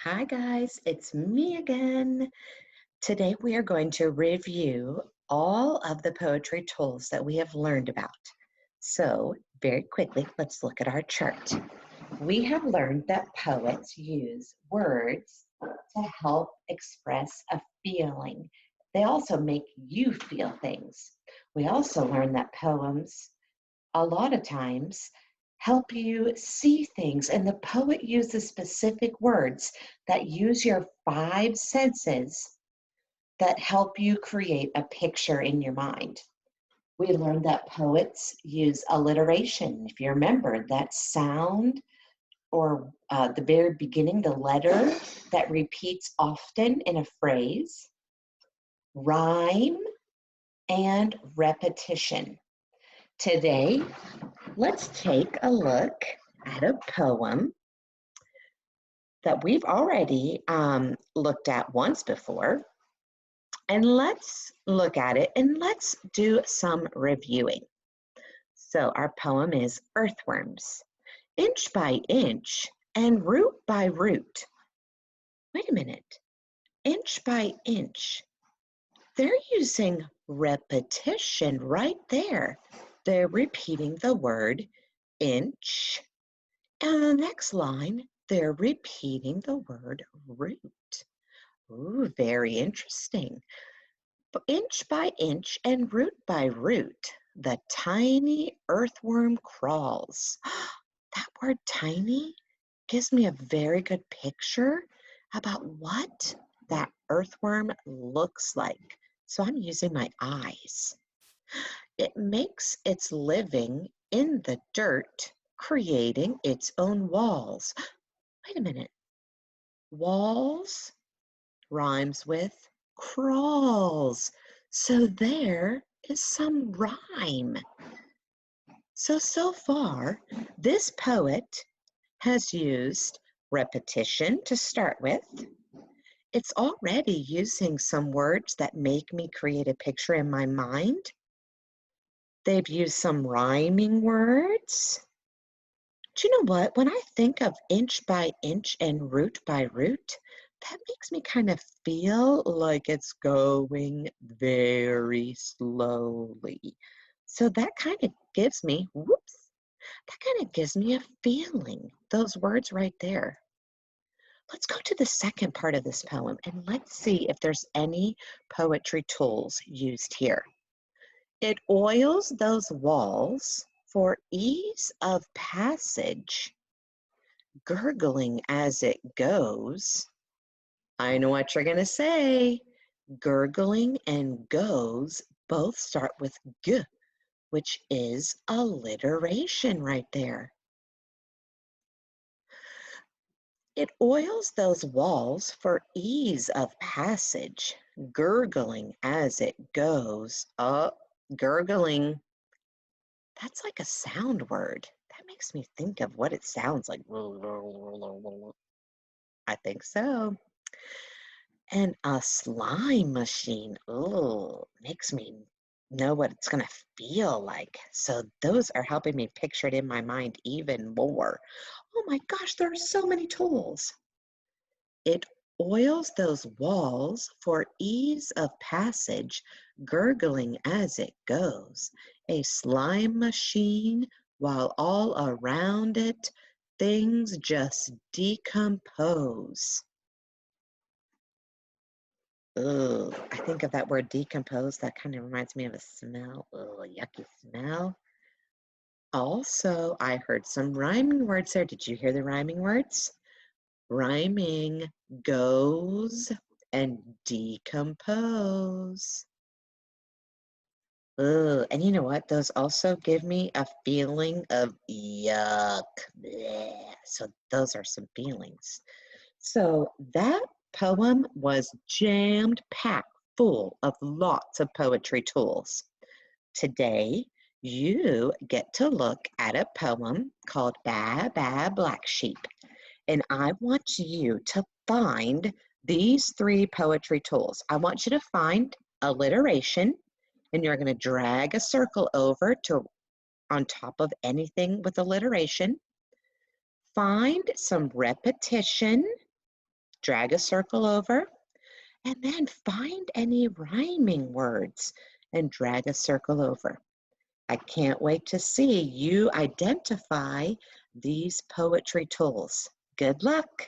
Hi guys, it's me again. Today we are going to review all of the poetry tools that we have learned about. So very quickly, let's look at our chart. We have learned that poets use words to help express a feeling. They also make you feel things. We also learned that poems a lot of times help you see things, and the poet uses specific words that use your five senses that help you create a picture in your mind. We learned that poets use alliteration. If you remember that sound or the very beginning, the letter that repeats often in a phrase, rhyme, and repetition. Today, let's take a look at a poem that we've already looked at once before. And let's look at it and let's do some reviewing. So our poem is Earthworms. Inch by inch and root by root. Wait a minute. Inch by inch. They're using repetition right there. They're repeating the word inch. And the next line, they're repeating the word root. Ooh, very interesting. Inch by inch and root by root, the tiny earthworm crawls. That word tiny gives me a very good picture about what that earthworm looks like. So I'm using my eyes. It makes its living in the dirt, creating its own walls. Wait a minute. Walls rhymes with crawls. So there is some rhyme. So far, this poet has used repetition to start with. It's already using some words that make me create a picture in my mind. They've used some rhyming words. Do you know what? When I think of inch by inch and root by root, that makes me kind of feel like it's going very slowly. So that kind of gives me, that kind of gives me a feeling, those words right there. Let's go to the second part of this poem and let's see if there's any poetry tools used here. It oils those walls for ease of passage, gurgling as it goes. I know what you're going to say. Gurgling and goes both start with g, which is alliteration right there. It oils those walls for ease of passage, gurgling as it goes. Gurgling, that's like a sound word. That makes me think of what it sounds like. I think so. And a slime machine, oh, makes me know what it's going to feel like. So those are helping me picture it in my mind even more. Oh my gosh, there are so many tools. It oils those walls for ease of passage, gurgling as it goes. A slime machine, while all around it, things just decompose. Ugh, I think of that word decompose, that kind of reminds me of a smell. Ugh, yucky smell. Also, I heard some rhyming words there. Did you hear the rhyming words? Rhyming goes and decompose. Ugh, and you know what? Those also give me a feeling of yuck. Bleh. So those are some feelings. So that poem was jammed packed full of lots of poetry tools. Today, you get to look at a poem called Baa Baa Black Sheep. And I want you to find these three poetry tools. I want you to find alliteration, and you're going to drag a circle over to on top of anything with alliteration. Find some repetition. drag a circle over, and then find any rhyming words and drag a circle over. I can't wait to see you identify these poetry tools. Good luck.